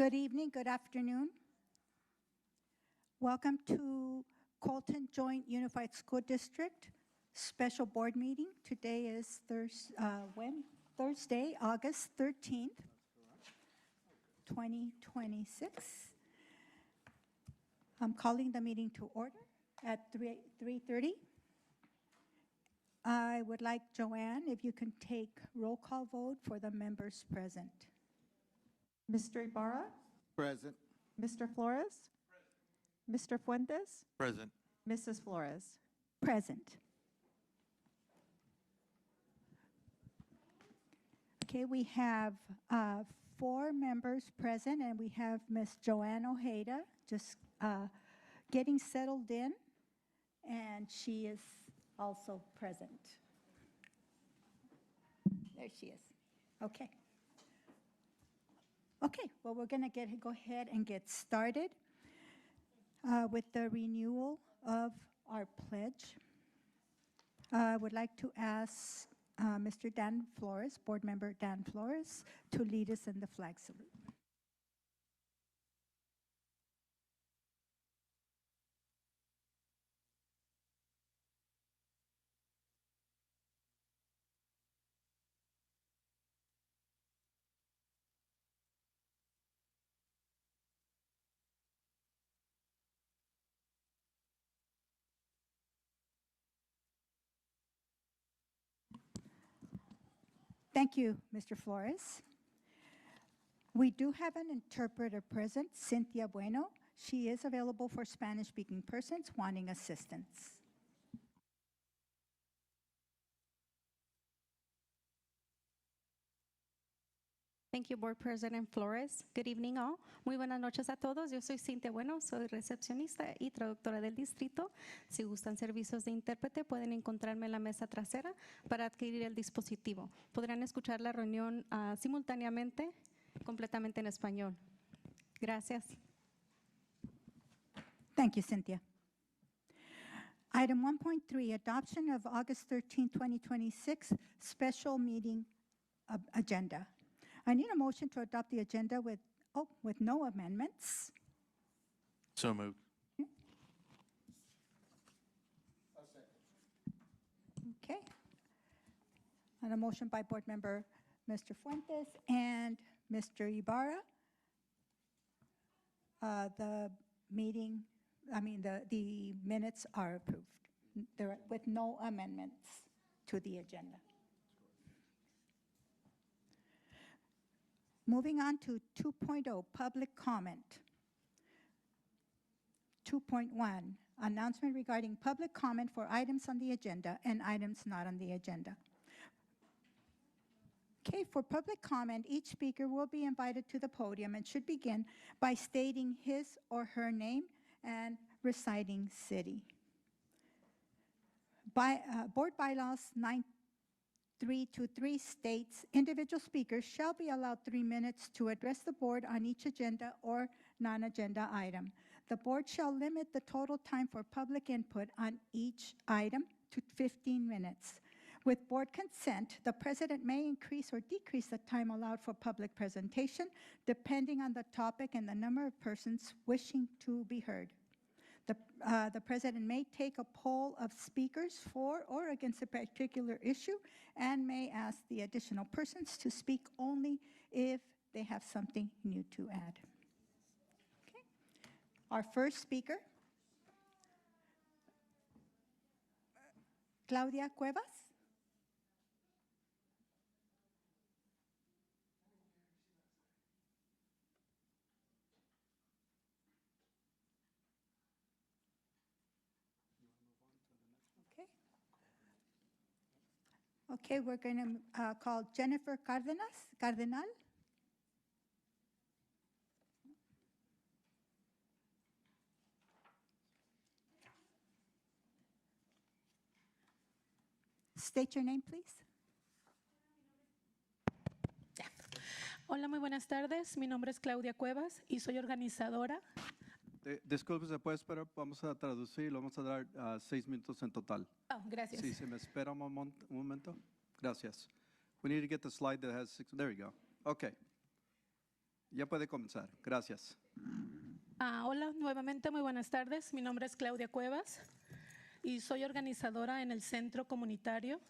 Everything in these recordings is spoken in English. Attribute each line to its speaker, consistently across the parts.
Speaker 1: Good evening, good afternoon. Welcome to Colton Joint Unified School District Special Board Meeting. Today is Thursday, August 13th, 2026. I'm calling the meeting to order at 3:30. I would like Joanne, if you can take roll call vote for the members present.
Speaker 2: Mr. Ibarra?
Speaker 3: Present.
Speaker 2: Mr. Flores? Mr. Fuentes?
Speaker 3: Present.
Speaker 2: Mrs. Flores?
Speaker 1: Present. Okay, we have 4 members present, and we have Ms. Joanne Ojeda just getting settled in, and she is also present. There she is. Okay. Okay, well, we're going to go ahead and get started with the renewal of our pledge. I would like to ask Mr. Dan Flores, Board Member Dan Flores, to lead us in the flag salute. Thank you, Mr. Flores. We do have an interpreter present, Cynthia Bueno. She is available for Spanish-speaking persons wanting assistance.
Speaker 4: Thank you, Board President Flores. Good evening, all. Muy buenas noches a todos. Yo soy Cintia Bueno, soy recepcionista y traductora del distrito. Si gustan servicios de intérprete, pueden encontrarme en la mesa trasera para adquirir el dispositivo. Podrán escuchar la reunión simultáneamente, completamente en español. Gracias.
Speaker 1: Thank you, Cynthia. Item 1.3, adoption of August 13, 2026 special meeting agenda. I need a motion to adopt the agenda with no amendments.
Speaker 3: So moved.
Speaker 1: Okay. And a motion by Board Member Mr. Fuentes and Mr. Ibarra. The minutes are approved. They're with no amendments to the agenda. Moving on to 2.0, public comment. 2.1, announcement regarding public comment for items on the agenda and items not on the agenda. Okay, for public comment, each speaker will be invited to the podium and should begin by stating his or her name and reciting city. Board Bylaws 9.323 states individual speakers shall be allowed 3 minutes to address the board on each agenda or non-agenda item. The board shall limit the total time for public input on each item to 15 minutes. With board consent, the president may increase or decrease the time allowed for public presentation depending on the topic and the number of persons wishing to be heard. The president may take a poll of speakers for or against a particular issue and may ask the additional persons to speak only if they have something new to add. Okay. Our first speaker, Claudia Cuevas. Okay, we're going to call Jennifer Cardenal. State your name, please.
Speaker 5: Hola, muy buenas tardes. Mi nombre es Claudia Cuevas y soy organizadora.
Speaker 6: Disculpe, ¿se puede esperar? Vamos a traducir, lo vamos a dar 6 minutos en total.
Speaker 5: Oh, gracias.
Speaker 6: Sí, se me espera un momento. Gracias. We need to get the slide that has 6. There you go. Okay. Ya puede comenzar. Gracias.
Speaker 5: Hola, nuevamente muy buenas tardes. Mi nombre es Claudia Cuevas y soy organizadora en el Centro Comunitario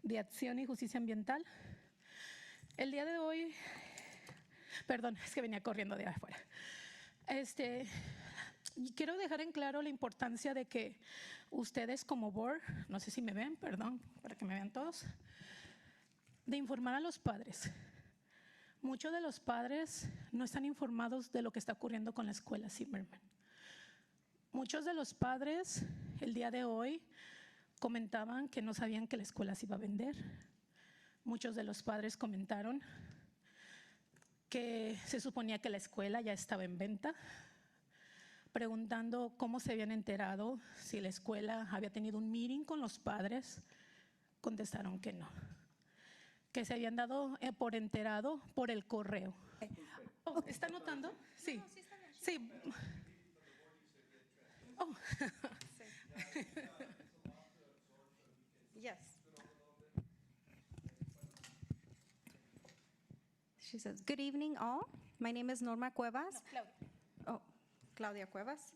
Speaker 5: de Acción y Justicia Ambiental. El día de hoy, perdón, es que venía corriendo de afuera. Y quiero dejar en claro la importancia de que ustedes como board, no sé si me ven, perdón, para que me vean todos, de informar a los padres. Muchos de los padres no están informados de lo que está ocurriendo con la escuela Zimmerman. Muchos de los padres el día de hoy comentaban que no sabían que la escuela se iba a vender. Muchos de los padres comentaron que se suponía que la escuela ya estaba en venta, preguntando cómo se habían enterado, si la escuela había tenido un meeting con los padres. Contestaron que no, que se habían dado por enterado por el correo. Oh, ¿está anotando? Sí. Sí. Oh.
Speaker 4: Yes. She says, good evening all. My name is Norma Cuevas. Oh, Claudia Cuevas.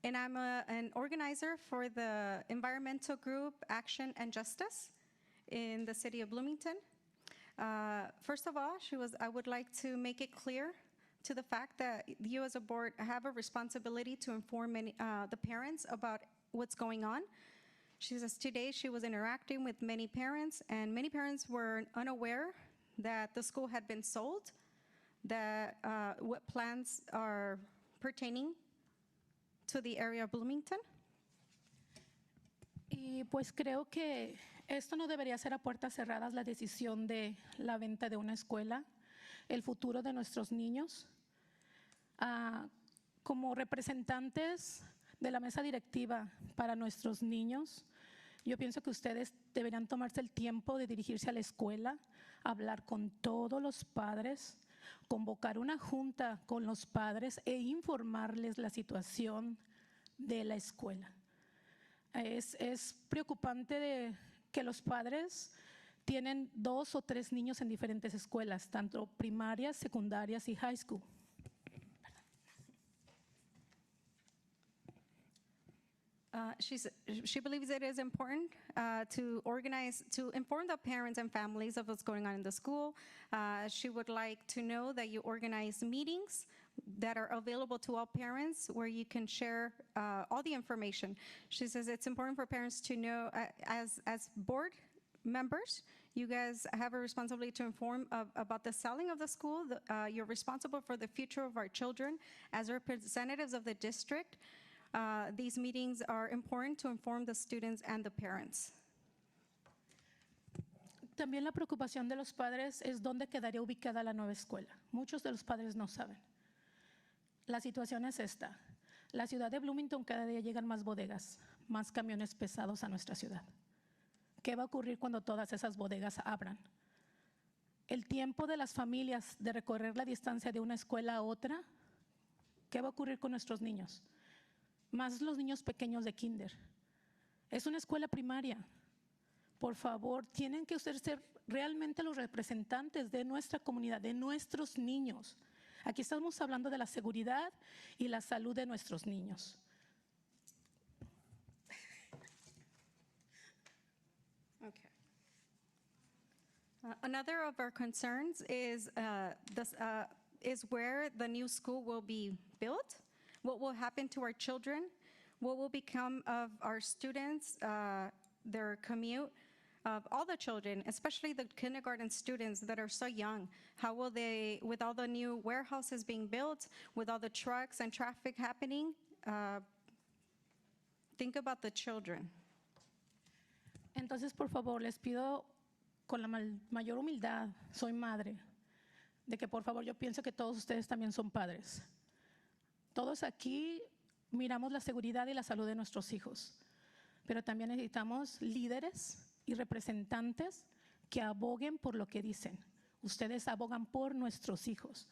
Speaker 4: And I'm an organizer for the environmental group Action and Justice in the city of Bloomington. First of all, I would like to make it clear to the fact that you as a board have a responsibility to inform the parents about what's going on. She says today she was interacting with many parents, and many parents were unaware that the school had been sold, that what plans are pertaining to the area of Bloomington.
Speaker 5: Y pues creo que esto no debería ser a puertas cerradas la decisión de la venta de una escuela, el futuro de nuestros niños. Como representantes de la mesa directiva para nuestros niños, yo pienso que ustedes deberían tomarse el tiempo de dirigirse a la escuela, hablar con todos los padres, convocar una junta con los padres e informarles la situación de la escuela. Es preocupante que los padres tienen 2 o 3 niños en diferentes escuelas, tanto primarias, secundarias y high school.
Speaker 4: She believes it is important to inform the parents and families of what's going on in the school. She would like to know that you organize meetings that are available to all parents where you can share all the information. She says it's important for parents to know, as board members, you guys have a responsibility to inform about the selling of the school. You're responsible for the future of our children. As representatives of the district, these meetings are important to inform the students and the parents.
Speaker 5: También la preocupación de los padres es dónde quedaría ubicada la nueva escuela. Muchos de los padres no saben. La situación es esta. La ciudad de Bloomington, cada día llegan más bodegas, más camiones pesados a nuestra ciudad. ¿Qué va a ocurrir cuando todas esas bodegas abran? El tiempo de las familias de recorrer la distancia de una escuela a otra, ¿qué va a ocurrir con nuestros niños? Más los niños pequeños de kinder. Es una escuela primaria. Por favor, tienen que ustedes ser realmente los representantes de nuestra comunidad, de nuestros niños. Aquí estamos hablando de la seguridad y la salud de nuestros niños.
Speaker 4: Okay. Another of our concerns is where the new school will be built. What will happen to our children? What will become of our students, their commute, of all the children, especially the kindergarten students that are so young? How will they, with all the new warehouses being built, with all the trucks and traffic happening, think about the children.
Speaker 5: Entonces, por favor, les pido con la mayor humildad, soy madre, de que por favor yo pienso que todos ustedes también son padres. Todos aquí miramos la seguridad y la salud de nuestros hijos, pero también necesitamos líderes y representantes que aboguen por lo que dicen. Ustedes abogan por nuestros hijos.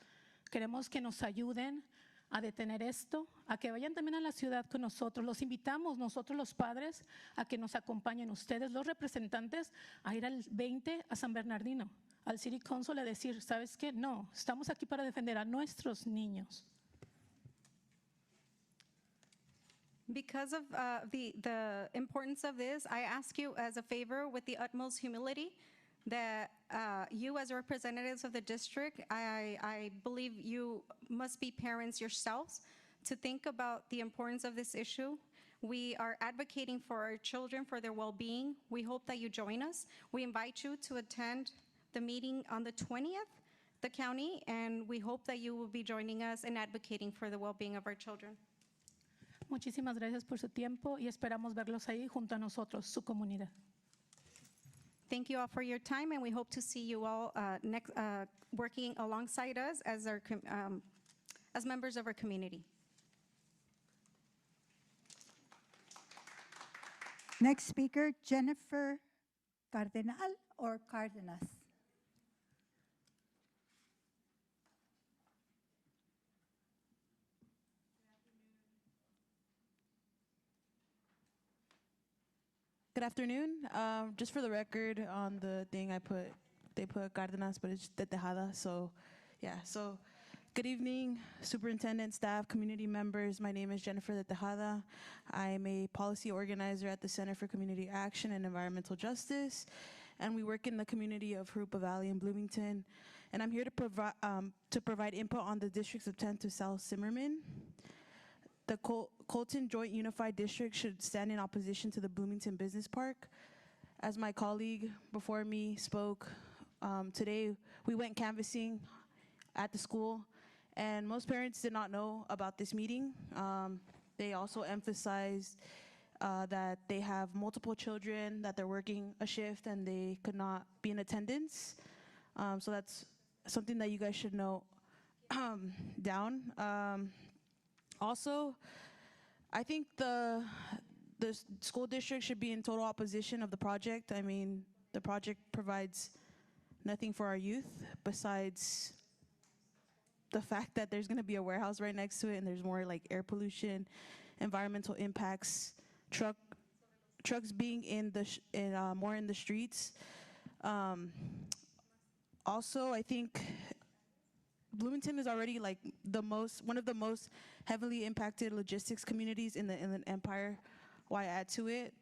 Speaker 5: Queremos que nos ayuden a detener esto, a que vayan también a la ciudad con nosotros. Los invitamos nosotros los padres a que nos acompañen ustedes, los representantes, a ir al 20 a San Bernardino, al City Council a decir, ¿sabes qué? No, estamos aquí para defender a nuestros niños.
Speaker 4: Because of the importance of this, I ask you as a favor with the utmost humility that you as representatives of the district, I believe you must be parents yourselves to think about the importance of this issue. We are advocating for our children, for their well-being. We hope that you join us. We invite you to attend the meeting on the 20th, the county, and we hope that you will be joining us and advocating for the well-being of our children.
Speaker 5: Muchísimas gracias por su tiempo y esperamos verlos ahí junto a nosotros, su comunidad.
Speaker 4: Thank you all for your time, and we hope to see you all working alongside us as as members of our community.
Speaker 1: Next speaker, Jennifer Cardenal or Cardenas.
Speaker 7: Good afternoon. Just for the record, on the thing they put Cardenas, but it's de Tejada. So, yeah. So, good evening, superintendent, staff, community members. My name is Jennifer de Tejada. I'm a policy organizer at the Center for Community Action and Environmental Justice, and we work in the community of Jurupa Valley and Bloomington. And I'm here to provide input on the districts of 10 to South Zimmerman. The Colton Joint Unified District should stand in opposition to the Bloomington Business Park. As my colleague before me spoke, today we went canvassing at the school, and most parents did not know about this meeting. They also emphasized that they have multiple children, that they're working a shift, and they could not be in attendance. So that's something that you guys should know down. Also, I think the school district should be in total opposition of the project. I mean, the project provides nothing for our youth besides the fact that there's gonna be a warehouse right next to it, and there's more like air pollution, environmental impacts, trucks being more in the streets. Also, I think Bloomington is already like one of the most heavily impacted logistics communities in the Inland Empire. Why add to it?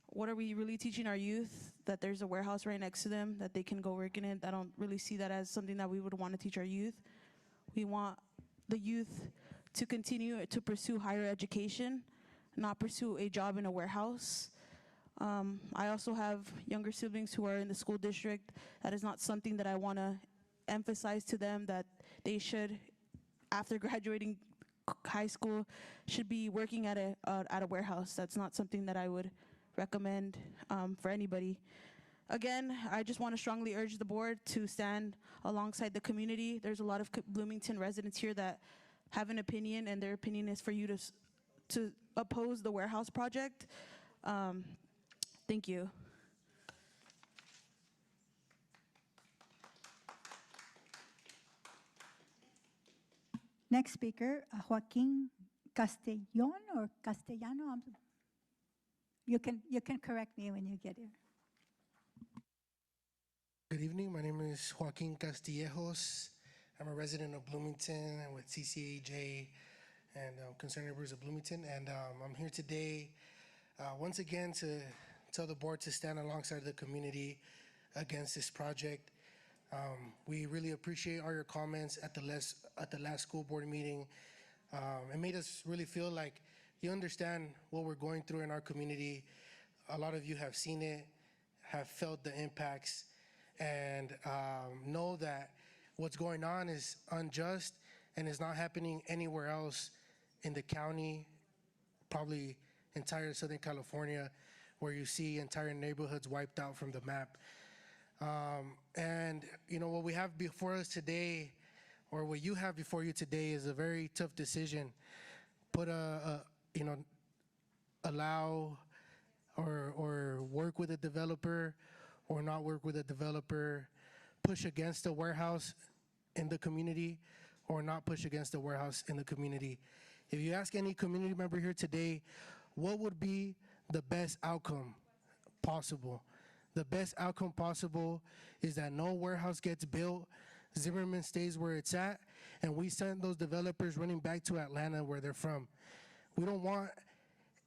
Speaker 7: What are we really teaching our youth? That there's a warehouse right next to them that they can go work in it. I don't really see that as something that we would want to teach our youth. We want the youth to continue to pursue higher education, not pursue a job in a warehouse. I also have younger siblings who are in the school district. That is not something that I want to emphasize to them, that they should, after graduating high school, should be working at a warehouse. That's not something that I would recommend for anybody. Again, I just want to strongly urge the board to stand alongside the community. There's a lot of Bloomington residents here that have an opinion, and their opinion is for you to oppose the warehouse project. Thank you.
Speaker 1: Next speaker, Joaquin Castellon or Castellano. You can correct me when you get here.
Speaker 8: Good evening. My name is Joaquin Castillejos. I'm a resident of Bloomington and with CCAJ and Concerned Neighbors of Bloomington. And I'm here today once again to tell the board to stand alongside the community against this project. We really appreciate all your comments at the last school board meeting. It made us really feel like you understand what we're going through in our community. A lot of you have seen it, have felt the impacts, and know that what's going on is unjust and is not happening anywhere else in the county, probably entire Southern California, where you see entire neighborhoods wiped out from the map. And you know, what we have before us today, or what you have before you today, is a very tough decision. Allow or work with a developer or not work with a developer, push against a warehouse in the community or not push against a warehouse in the community. If you ask any community member here today, what would be the best outcome possible? The best outcome possible is that no warehouse gets built, Zimmerman stays where it's at, and we send those developers running back to Atlanta where they're from. We don't want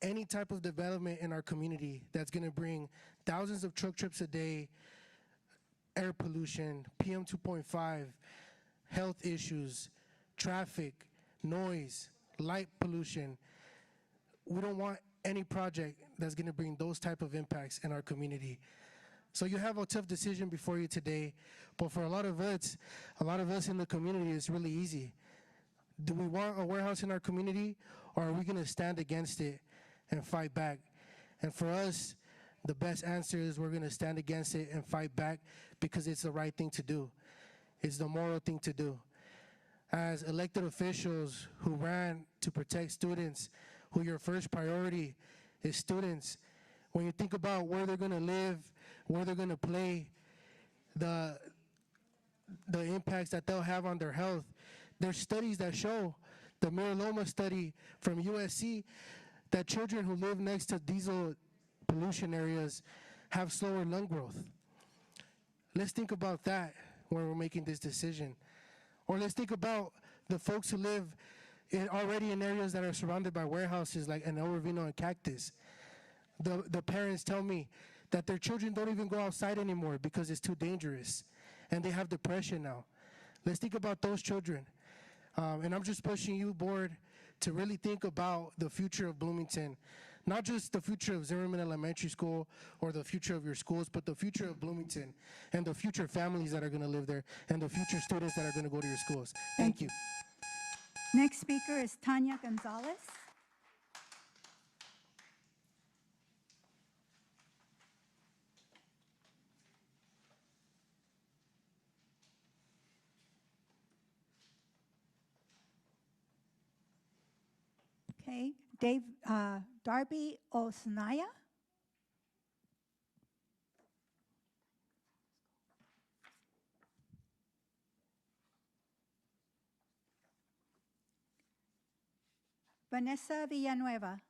Speaker 8: any type of development in our community that's gonna bring thousands of truck trips a day, air pollution, PM 2.5, health issues, traffic, noise, light pollution. We don't want any project that's gonna bring those type of impacts in our community. So you have a tough decision before you today, but for a lot of us in the community, it's really easy. Do we want a warehouse in our community, or are we gonna stand against it and fight back? And for us, the best answer is we're gonna stand against it and fight back because it's the right thing to do. It's the moral thing to do. As elected officials who ran to protect students, who your first priority is students, when you think about where they're gonna live, where they're gonna play, the impacts that they'll have on their health, there's studies that show, the Miraloma study from USC, that children who live next to diesel pollution areas have slower lung growth. Let's think about that when we're making this decision. Or let's think about the folks who live already in areas that are surrounded by warehouses like in El Revino and Cactus. The parents tell me that their children don't even go outside anymore because it's too dangerous, and they have depression now. Let's think about those children. And I'm just pushing you, board, to really think about the future of Bloomington. Not just the future of Zimmerman Elementary School or the future of your schools, but the future of Bloomington and the future families that are gonna live there and the future students that are gonna go to your schools. Thank you.
Speaker 1: Next speaker is Tanya Gonzalez. Okay, Darby Osnaya. Vanessa Villanueva.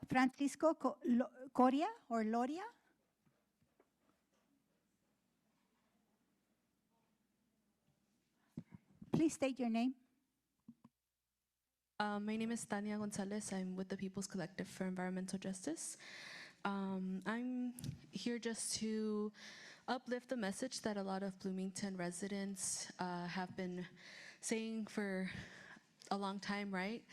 Speaker 1: Francisco Coria or Loria. Please state your name.
Speaker 9: My name is Tania Gonzalez. I'm with the People's Collective for Environmental Justice. I'm here just to uplift the message that a lot of Bloomington residents have been saying for a long time, right?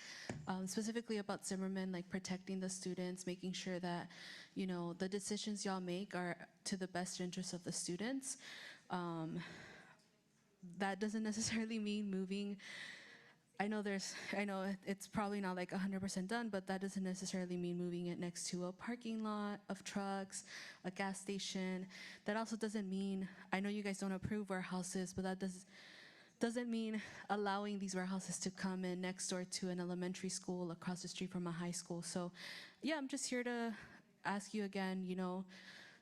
Speaker 9: Specifically about Zimmerman, like protecting the students, making sure that, you know, the decisions y'all make are to the best interest of the students. That doesn't necessarily mean moving. I know it's probably not like 100% done, but that doesn't necessarily mean moving it next to a parking lot of trucks, a gas station. That also doesn't mean, I know you guys don't approve warehouses, but that doesn't mean allowing these warehouses to come in next door to an elementary school across the street from a high school. So yeah, I'm just here to ask you again, you know,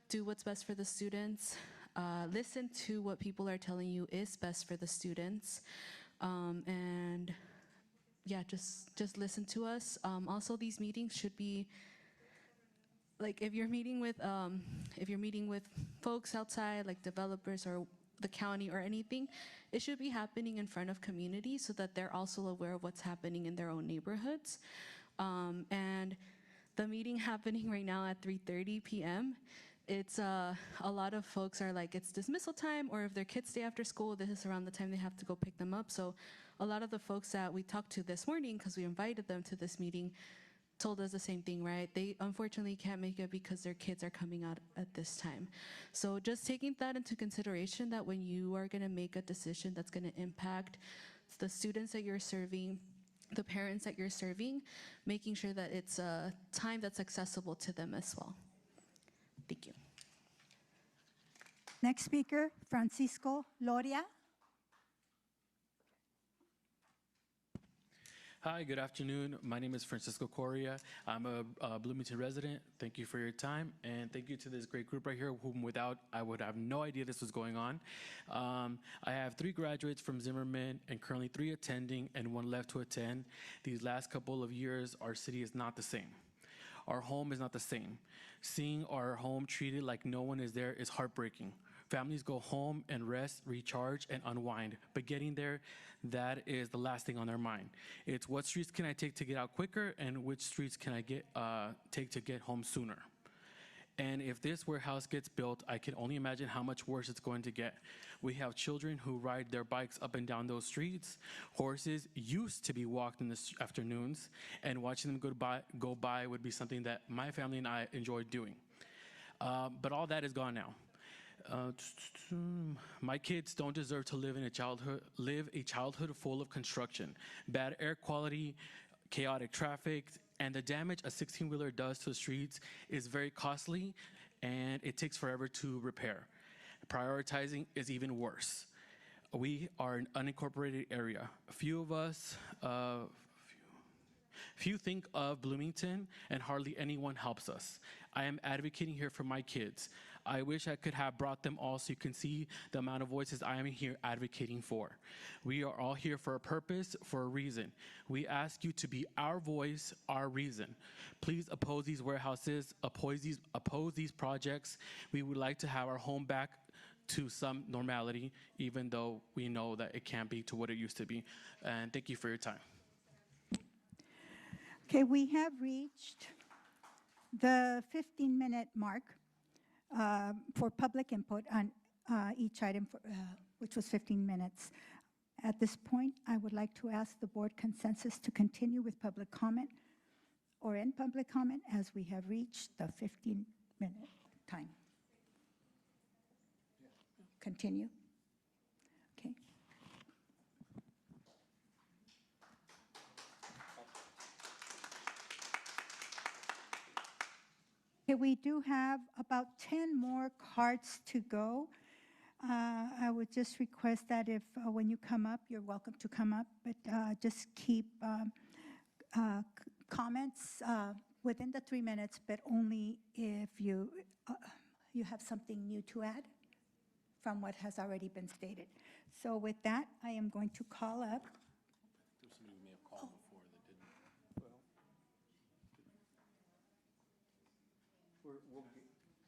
Speaker 9: do what's best for the students. Listen to what people are telling you is best for the students. And yeah, just listen to us. Also, these meetings should be like if you're meeting with folks outside, like developers or the county or anything, it should be happening in front of community so that they're also aware of what's happening in their own neighborhoods. And the meeting happening right now at 3:30 p.m. It's a lot of folks are like, it's dismissal time, or if their kids stay after school, this is around the time they have to go pick them up. So a lot of the folks that we talked to this morning, because we invited them to this meeting, told us the same thing, right? They unfortunately can't make it because their kids are coming out at this time. So just taking that into consideration, that when you are gonna make a decision that's gonna impact the students that you're serving, the parents that you're serving, making sure that it's a time that's accessible to them as well. Thank you.
Speaker 1: Next speaker, Francisco Loria.
Speaker 10: Hi, good afternoon. My name is Francisco Correa. I'm a Bloomington resident. Thank you for your time, and thank you to this great group right here, whom without I would have no idea this was going on. I have 3 graduates from Zimmerman and currently 3 attending and 1 left to attend. These last couple of years, our city is not the same. Our home is not the same. Seeing our home treated like no one is there is heartbreaking. Families go home and rest, recharge, and unwind. But getting there, that is the last thing on their mind. It's what streets can I take to get out quicker, and which streets can I take to get home sooner. And if this warehouse gets built, I can only imagine how much worse it's going to get. We have children who ride their bikes up and down those streets. Horses used to be walked in the afternoons, and watching them go by would be something that my family and I enjoyed doing. But all that is gone now. My kids don't deserve to live a childhood full of construction, bad air quality, chaotic traffic, and the damage a 16-wheeler does to the streets is very costly, and it takes forever to repair. Prioritizing is even worse. We are an unincorporated area. Few think of Bloomington, and hardly anyone helps us. I am advocating here for my kids. I wish I could have brought them all so you can see the amount of voices I am here advocating for. We are all here for a purpose, for a reason. We ask you to be our voice, our reason. Please oppose these warehouses, oppose these projects. We would like to have our home back to some normality, even though we know that it can't be to what it used to be. And thank you for your time.
Speaker 1: Okay, we have reached the 15-minute mark for public input on each item, which was 15 minutes. At this point, I would like to ask the board consensus to continue with public comment or end public comment as we have reached the 15-minute time. Continue. Okay. Okay, we do have about 10 more cards to go. I would just request that if, when you come up, you're welcome to come up, but just keep comments within the 3 minutes, but only if you have something new to add from what has already been stated. So with that, I am going to call up.
Speaker 10: There's somebody we may have called before that didn't.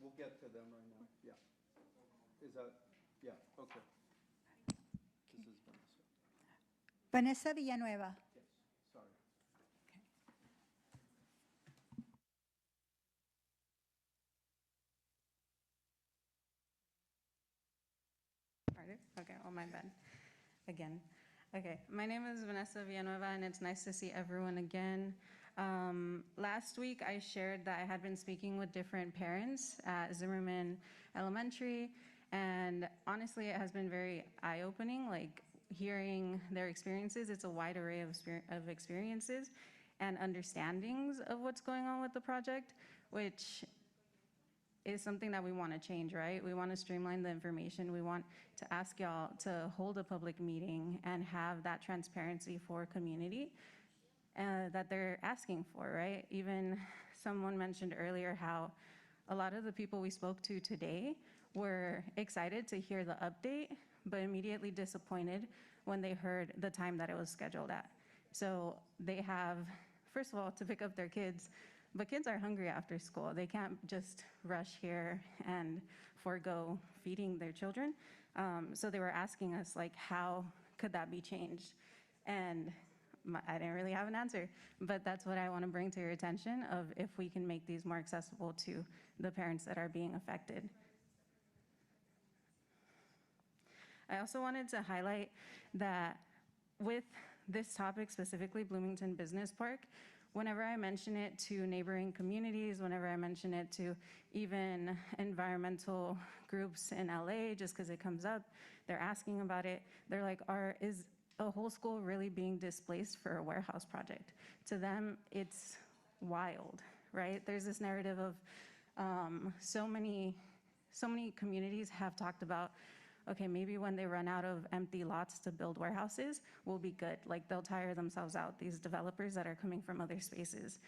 Speaker 6: We'll get to them right now. Yeah. Is that, yeah, okay. This is Vanessa.
Speaker 1: Vanessa Villanueva.
Speaker 6: Yes, sorry.
Speaker 11: Harder? Okay, well, my bad. Again. Okay, my name is Vanessa Villanueva, and it's nice to see everyone again. Last week, I shared that I had been speaking with different parents at Zimmerman Elementary, and honestly, it has been very eye-opening, like hearing their experiences. It's a wide array of experiences and understandings of what's going on with the project, which is something that we want to change, right? We want to streamline the information. We want to ask y'all to hold a public meeting and have that transparency for community that they're asking for, right? Even someone mentioned earlier how a lot of the people we spoke to today were excited to hear the update, but immediately disappointed when they heard the time that it was scheduled at. So they have, first of all, to pick up their kids, but kids are hungry after school. They can't just rush here and forego feeding their children. So they were asking us, like, how could that be changed? And I didn't really have an answer, but that's what I want to bring to your attention of if we can make these more accessible to the parents that are being affected. I also wanted to highlight that with this topic, specifically Bloomington Business Park, whenever I mention it to neighboring communities, whenever I mention it to even environmental groups in LA, just because it comes up, they're asking about it. They're like, is a whole school really being displaced for a warehouse project? To them, it's wild, right? There's this narrative of so many communities have talked about okay, maybe when they run out of empty lots to build warehouses, we'll be good. Like, they'll tire themselves out, these developers that are coming from other spaces.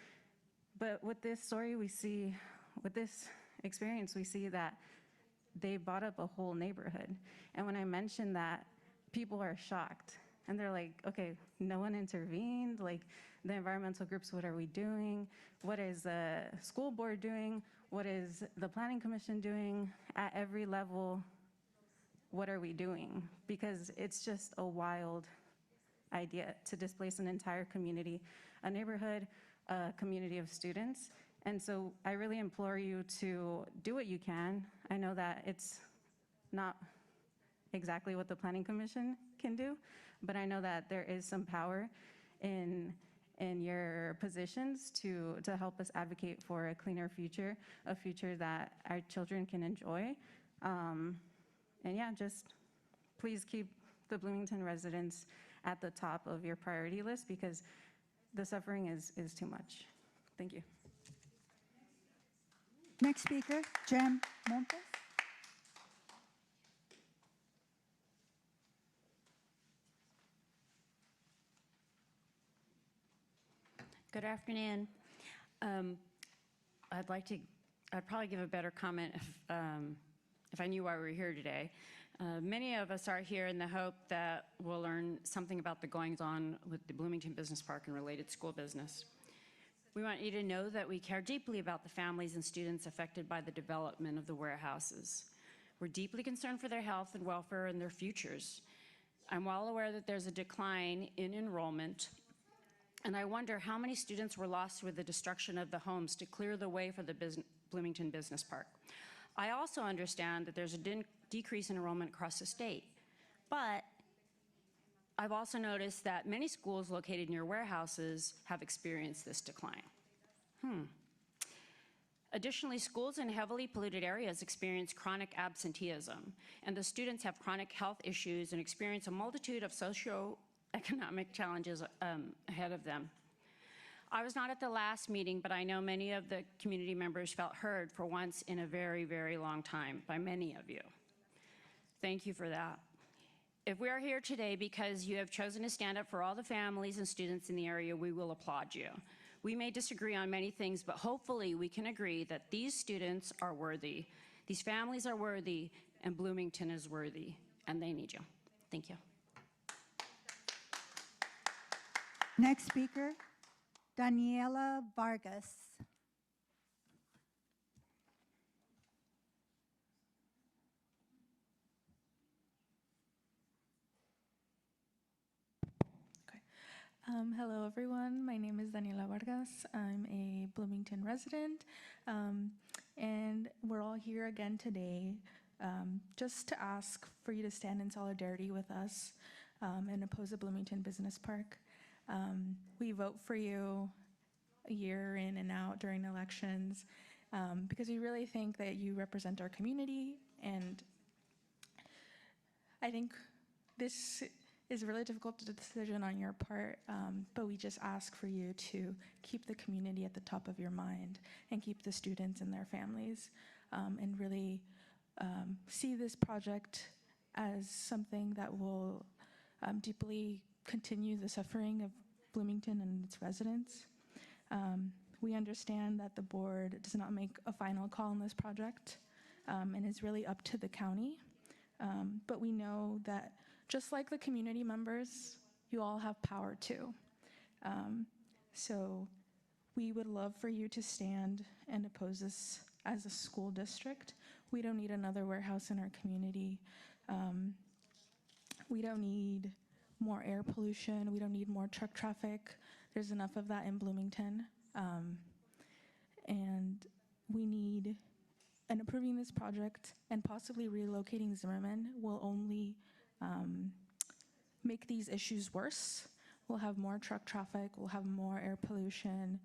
Speaker 11: But with this story, we see, with this experience, we see that they bought up a whole neighborhood. And when I mentioned that, people are shocked. And they're like, okay, no one intervened. Like, the environmental groups, what are we doing? What is the school board doing? What is the planning commission doing? At every level, what are we doing? Because it's just a wild idea to displace an entire community, a neighborhood, a community of students. And so I really implore you to do what you can. I know that it's not exactly what the Planning Commission can do, but I know that there is some power in your positions to help us advocate for a cleaner future, a future that our children can enjoy. And yeah, just please keep the Bloomington residents at the top of your priority list, because the suffering is too much. Thank you.
Speaker 1: Next speaker, Jem Montes.
Speaker 12: Good afternoon. I'd probably give a better comment if I knew why we were here today. Many of us are here in the hope that we'll learn something about the goings-on with the Bloomington Business Park and related school business. We want you to know that we care deeply about the families and students affected by the development of the warehouses. We're deeply concerned for their health and welfare and their futures. I'm well aware that there's a decline in enrollment, and I wonder how many students were lost with the destruction of the homes to clear the way for the Bloomington Business Park. I also understand that there's a decrease in enrollment across the state, but I've also noticed that many schools located near warehouses have experienced this decline. Additionally, schools in heavily polluted areas experience chronic absenteeism, and the students have chronic health issues and experience a multitude of socioeconomic challenges ahead of them. I was not at the last meeting, but I know many of the community members felt heard for once in a very, very long time by many of you. Thank you for that. If we are here today because you have chosen to stand up for all the families and students in the area, we will applaud you. We may disagree on many things, but hopefully we can agree that these students are worthy, these families are worthy, and Bloomington is worthy, and they need you. Thank you.
Speaker 1: Next speaker, Daniela Vargas.
Speaker 13: Hello, everyone. My name is Daniela Vargas. I'm a Bloomington resident, and we're all here again today just to ask for you to stand in solidarity with us and oppose the Bloomington Business Park. We vote for you a year in and out during elections because we really think that you represent our community, and I think this is a really difficult decision on your part, but we just ask for you to keep the community at the top of your mind and keep the students and their families, and really see this project as something that will deeply continue the suffering of Bloomington and its residents. We understand that the board does not make a final call on this project, and it's really up to the county, but we know that just like the community members, you all have power too. So we would love for you to stand and oppose this as a school district. We don't need another warehouse in our community. We don't need more air pollution. We don't need more truck traffic. There's enough of that in Bloomington. And we need, and approving this project and possibly relocating Zimmerman will only make these issues worse. We'll have more truck traffic, we'll have more air pollution,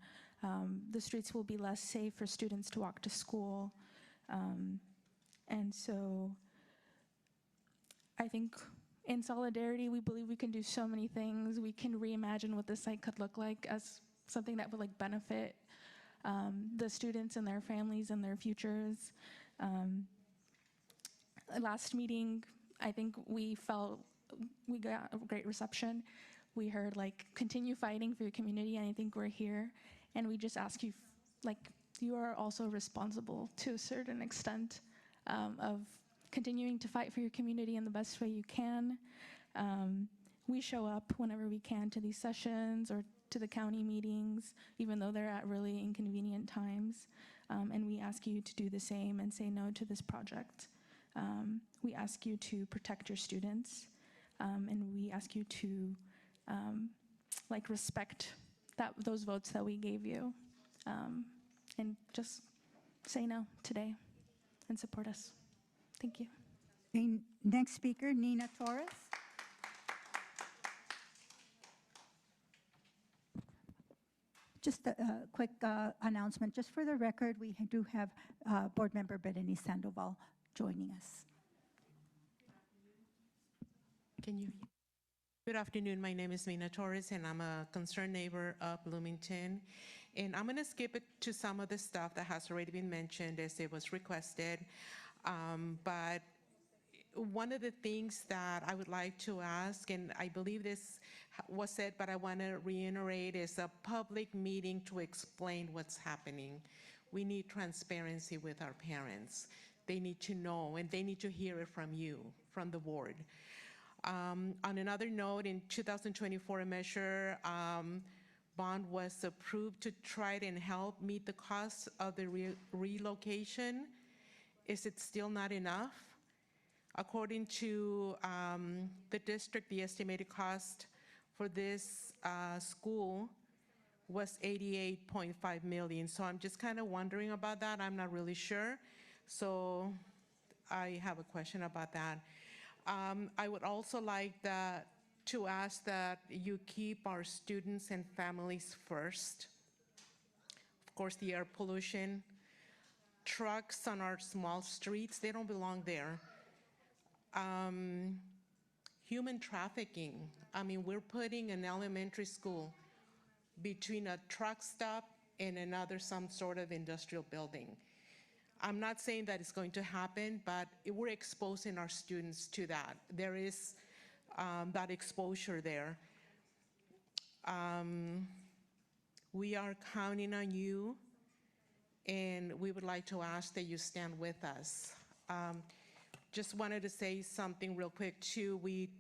Speaker 13: the streets will be less safe for students to walk to school. And so I think in solidarity, we believe we can do so many things. We can reimagine what this site could look like as something that would benefit the students and their families and their futures. Last meeting, I think we got a great reception. We heard like continue fighting for your community, and I think we're here. And we just ask you, like, you are also responsible to a certain extent of continuing to fight for your community in the best way you can. We show up whenever we can to these sessions or to the county meetings, even though they're at really inconvenient times. And we ask you to do the same and say no to this project. We ask you to protect your students, and we ask you to respect those votes that we gave you, and just say no today and support us. Thank you.
Speaker 1: The next speaker, Nina Torres. Just a quick announcement. Just for the record, we do have Board Member Berenice Sandoval joining us.
Speaker 14: Can you? Good afternoon. My name is Nina Torres, and I'm a concerned neighbor of Bloomington. And I'm going to skip it to some of the stuff that has already been mentioned as it was requested. But one of the things that I would like to ask, and I believe this was said, but I want to reiterate, is a public meeting to explain what's happening. We need transparency with our parents. They need to know, and they need to hear it from you, from the board. On another note, in 2024, a measure bond was approved to try and help meet the costs of the relocation. Is it still not enough? According to the district, the estimated cost for this school was $88.5 million. So I'm just kind of wondering about that. I'm not really sure. So I have a question about that. I would also like to ask that you keep our students and families first. Of course, the air pollution, trucks on our small streets, they don't belong there. Human trafficking. I mean, we're putting an elementary school between a truck stop and some sort of industrial building. I'm not saying that it's going to happen, but we're exposing our students to that. There is that exposure there. We are counting on you, and we would like to ask that you stand with us. Just wanted to say something real quick too. We,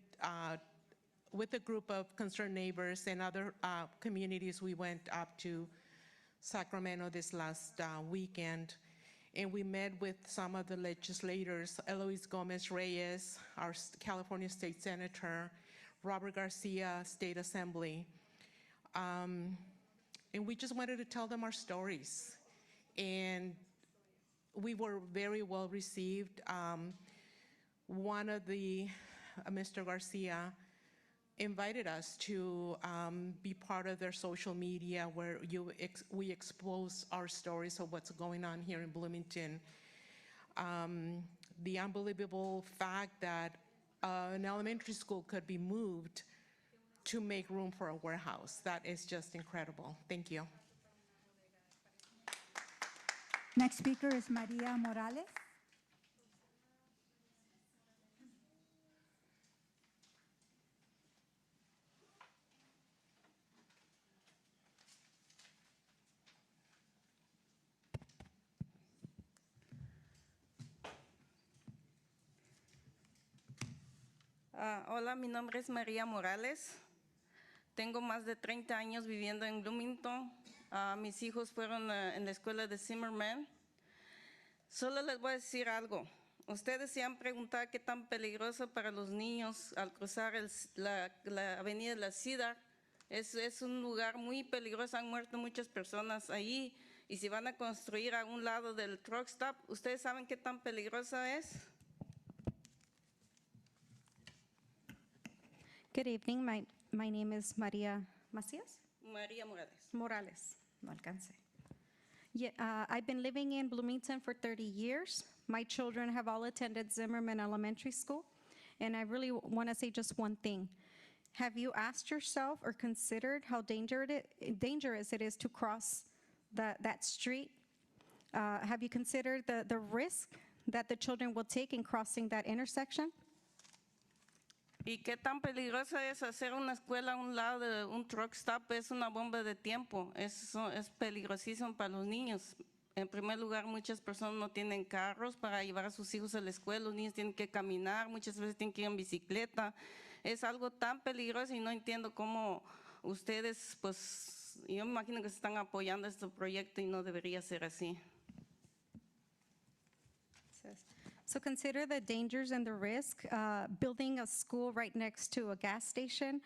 Speaker 14: with a group of concerned neighbors and other communities, we went up to Sacramento this last weekend, and we met with some of the legislators, Eloise Gomez-Reyes, our California State Senator, Robert Garcia, State Assembly. And we just wanted to tell them our stories. And we were very well received. One of Mr. Garcia invited us to be part of their social media where we expose our stories of what's going on here in Bloomington. The unbelievable fact that an elementary school could be moved to make room for a warehouse. That is just incredible. Thank you.
Speaker 1: Next speaker is Maria Morales.
Speaker 15: Hola, mi nombre es María Morales. Tengo más de 30 años viviendo en Bloomington. Mis hijos fueron en la escuela de Zimmerman. Solo les voy a decir algo. Ustedes se han preguntado qué tan peligroso para los niños al cruzar la avenida de la Cedar. Es un lugar muy peligroso, han muerto muchas personas ahí. Y si van a construir a un lado del truck stop, ¿ustedes saben qué tan peligrosa es?
Speaker 4: Good evening. My name is Maria Macias?
Speaker 15: María Morales.
Speaker 4: Morales. No alcancé. Yeah, I've been living in Bloomington for 30 years. My children have all attended Zimmerman Elementary School. And I really want to say just one thing. Have you asked yourself or considered how dangerous it is to cross that street? Have you considered the risk that the children will take in crossing that intersection?
Speaker 15: ¿Y qué tan peligroso es hacer una escuela a un lado de un truck stop? Es una bomba de tiempo, eso es peligrosísimo para los niños. En primer lugar, muchas personas no tienen carros para llevar a sus hijos a la escuela, los niños tienen que caminar, muchas veces tienen que ir en bicicleta. Es algo tan peligroso y no entiendo cómo ustedes, pues, yo me imagino que se están apoyando este proyecto y no debería ser así.
Speaker 4: So consider the dangers and the risk. Building a school right next to a gas station,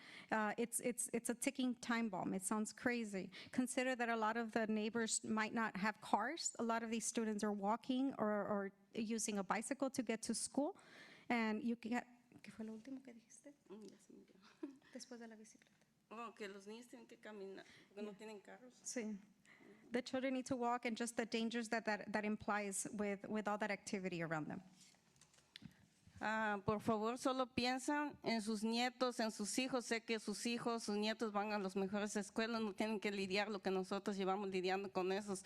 Speaker 4: it's a ticking time bomb. It sounds crazy. Consider that a lot of the neighbors might not have cars. A lot of these students are walking or using a bicycle to get to school. And you get, ¿qué fue lo último que dijiste?
Speaker 15: Ya se me olvidó.
Speaker 4: Después de la bicicleta.
Speaker 15: Oh, que los niños tienen que caminar porque no tienen carros.
Speaker 4: Sí. The children need to walk and just the dangers that implies with all that activity around them.
Speaker 15: Por favor, solo piensan en sus nietos, en sus hijos. Sé que sus hijos, sus nietos van a las mejores escuelas, no tienen que lidiar lo que nosotros llevamos lidiando con esas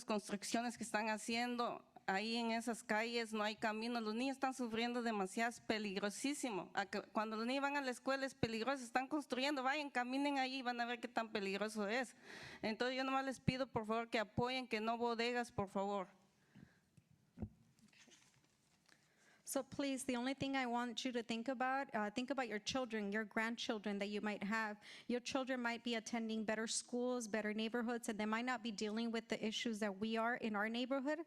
Speaker 15: construcciones que están haciendo. Ahí en esas calles no hay camino, los niños están sufriendo demasiado, es peligrosísimo. Cuando los niños van a la escuela es peligroso, están construyendo, vayan, caminen ahí y van a ver qué tan peligroso es. Entonces yo nomás les pido por favor que apoyen, que no bodegas, por favor.
Speaker 4: So please, the only thing I want you to think about your children, your grandchildren that you might have. Your children might be attending better schools, better neighborhoods, and they might not be dealing with the issues that we are in our neighborhood.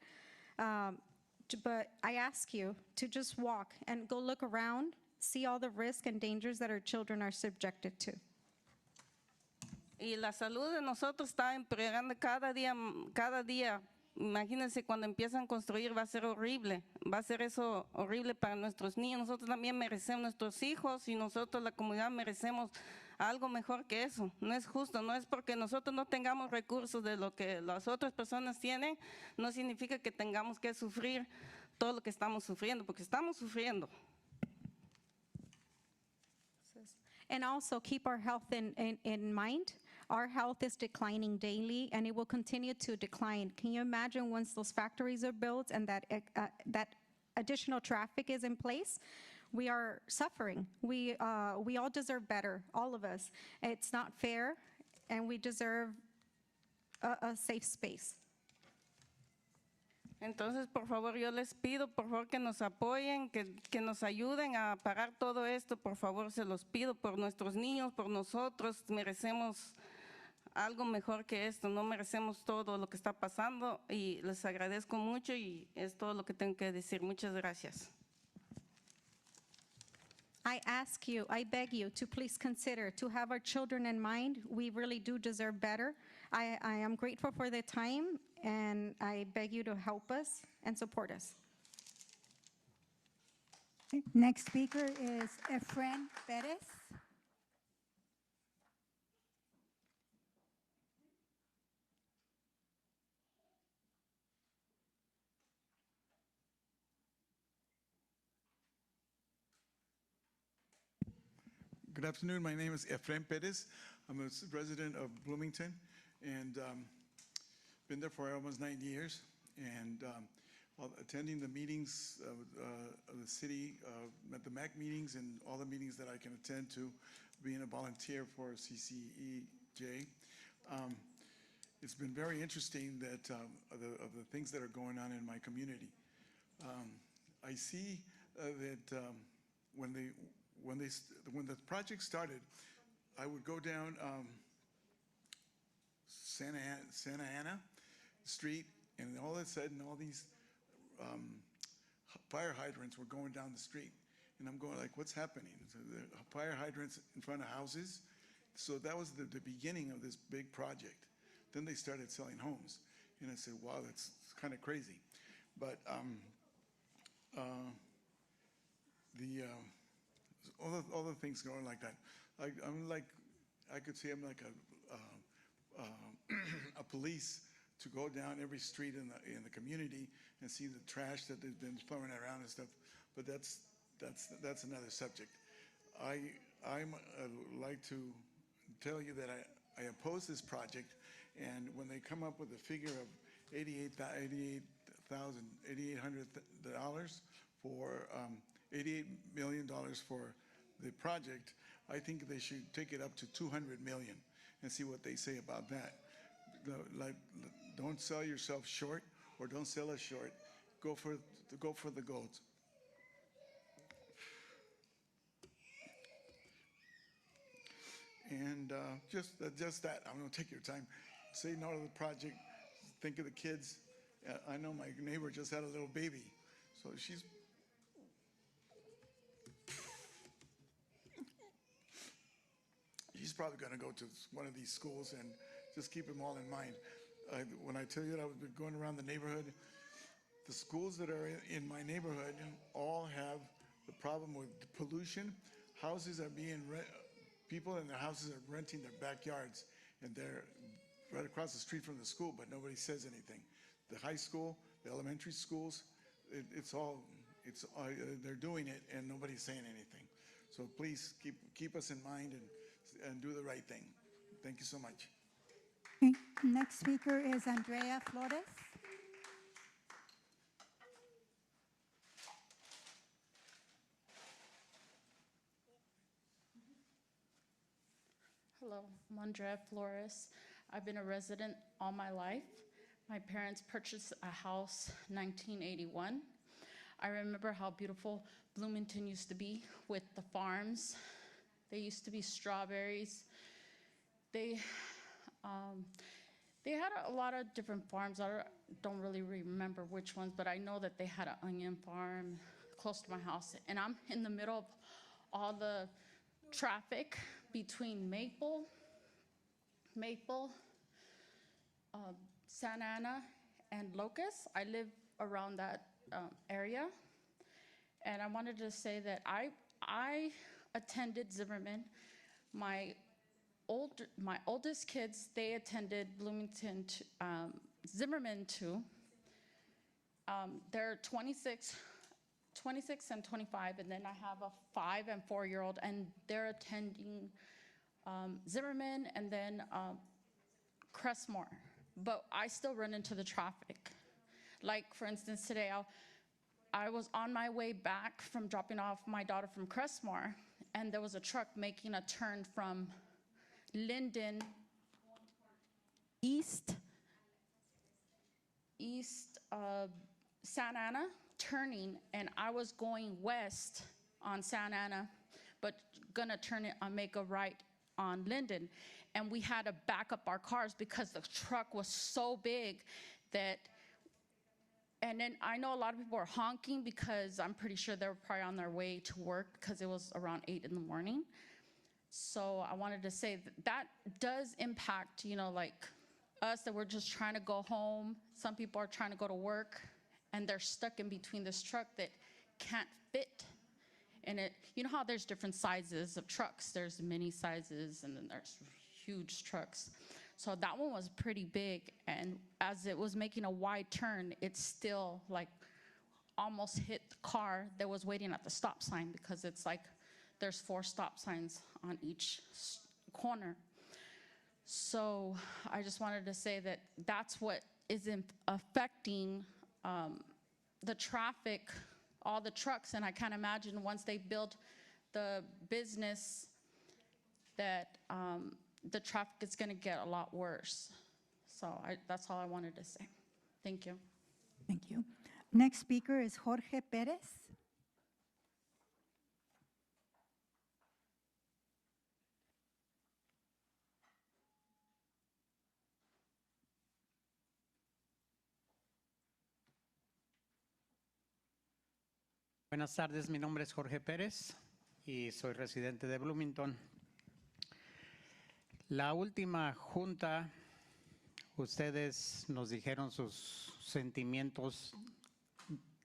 Speaker 4: But I ask you to just walk and go look around, see all the risks and dangers that our children are subjected to.
Speaker 15: Y la salud de nosotros está empeorando cada día. Imagínense cuando empiezan a construir, va a ser horrible, va a ser eso horrible para nuestros niños. Nosotros también merecemos, nuestros hijos y nosotros, la comunidad, merecemos algo mejor que eso. No es justo, no es porque nosotros no tengamos recursos de lo que las otras personas tienen, no significa que tengamos que sufrir todo lo que estamos sufriendo, porque estamos sufriendo.
Speaker 4: And also keep our health in mind. Our health is declining daily, and it will continue to decline. Can you imagine once those factories are built and that additional traffic is in place? We are suffering. We all deserve better, all of us. It's not fair, and we deserve a safe space.
Speaker 15: Entonces, por favor, yo les pido, por favor, que nos apoyen, que nos ayuden a parar todo esto. Por favor, se los pido por nuestros niños, por nosotros. Merecemos algo mejor que esto, no merecemos todo lo que está pasando y les agradezco mucho y es todo lo que tengo que decir. Muchas gracias.
Speaker 4: I ask you, I beg you to please consider to have our children in mind. We really do deserve better. I am grateful for the time, and I beg you to help us and support us.
Speaker 1: Next speaker is Efren Perez.
Speaker 16: Good afternoon. My name is Efren Perez. I'm a resident of Bloomington and been there for almost 9 years. And while attending the meetings of the city, at the MAC meetings and all the meetings that I can attend to, being a volunteer for CCEJ, it's been very interesting that of the things that are going on in my community. I see that when the project started, I would go down Santa Ana Street, and all of a sudden, all these fire hydrants were going down the street, and I'm going like, "What's happening?" So the fire hydrants in front of houses. So that was the beginning of this big project. Then they started selling homes, and I said, "Wow, that's kind of crazy," but all the things going like that. I could say I'm like a police to go down every street in the community and see the trash that they've been throwing around and stuff. But that's another subject. I like to tell you that I oppose this project, and when they come up with a figure of $88 million for the project, I think they should take it up to 200 million and see what they say about that. Don't sell yourself short, or don't sell us short. Go for the gold. And just that. I'm going to take your time. Say no to the project. Think of the kids. I know my neighbor just had a little baby, so she's probably going to go to one of these schools, and just keep them all in mind. When I tell you that I was going around the neighborhood, the schools that are in my neighborhood all have the problem with pollution. Houses are being people in their houses are renting their backyards, and they're right across the street from the school, but nobody says anything. The high school, the elementary schools, they're doing it, and nobody's saying anything. So please keep us in mind and do the right thing. Thank you so much.
Speaker 1: Okay, next speaker is Andrea Flores.
Speaker 17: Hello, I'm Andrea Flores. I've been a resident all my life. My parents purchased a house in 1981. I remember how beautiful Bloomington used to be with the farms. They used to be strawberries. They had a lot of different farms. I don't really remember which ones, but I know that they had an onion farm close to my house. And I'm in the middle of all the traffic between Maple, Santa Ana, and Locust. I live around that area. And I wanted to say that I attended Zimmerman. My oldest kids, they attended Bloomington, Zimmerman too. They're 26 and 25, and then I have a 5 and 4-year-old, and they're attending Zimmerman and then Crestmore. But I still run into the traffic. Like, for instance, today I was on my way back from dropping off my daughter from Crestmore, and there was a truck making a turn from Linden east Santa Ana, turning, and I was going west on Santa Ana, but gonna turn it and make a right on Linden. And we had to back up our cars because the truck was so big that, and then I know a lot of people are honking because I'm pretty sure they were probably on their way to work because it was around 8 in the morning. So I wanted to say that does impact, like us, that we're just trying to go home. Some people are trying to go to work, and they're stuck in between this truck that can't fit. And you know how there's different sizes of trucks. There's mini sizes, and then there's huge trucks. So that one was pretty big, and as it was making a wide turn, it still like almost hit the car that was waiting at the stop sign, because it's like there's 4 stop signs on each corner. So I just wanted to say that that's what is affecting the traffic, all the trucks, and I can't imagine once they build the business that the traffic is going to get a lot worse. So that's all I wanted to say. Thank you.
Speaker 1: Thank you. Next speaker is Jorge Perez.
Speaker 18: Buenas tardes, mi nombre es Jorge Pérez y soy residente de Bloomington. La última junta, ustedes nos dijeron sus sentimientos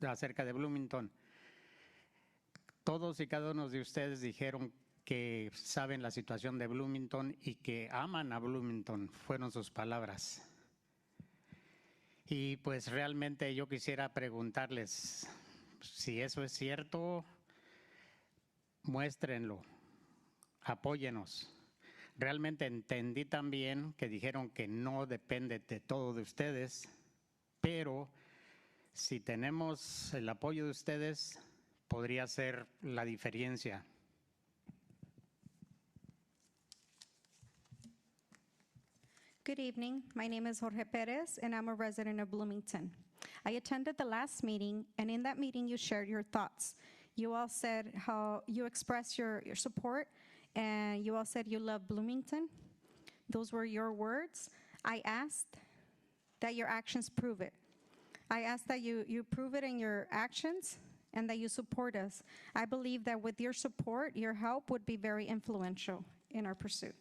Speaker 18: acerca de Bloomington. Todos y cada uno de ustedes dijeron que saben la situación de Bloomington y que aman a Bloomington, fueron sus palabras. Y pues realmente yo quisiera preguntarles, si eso es cierto, muéstrenlo, apóyenos. Realmente entendí también que dijeron que no depende de todo de ustedes, pero si tenemos el apoyo de ustedes, podría ser la diferencia.
Speaker 4: Good evening. My name is Jorge Perez, and I'm a resident of Bloomington. I attended the last meeting, and in that meeting, you shared your thoughts. You all said how you expressed your support, and you all said you love Bloomington. Those were your words. I asked that your actions prove it. I ask that you prove it in your actions and that you support us. I believe that with your support, your help would be very influential in our pursuit.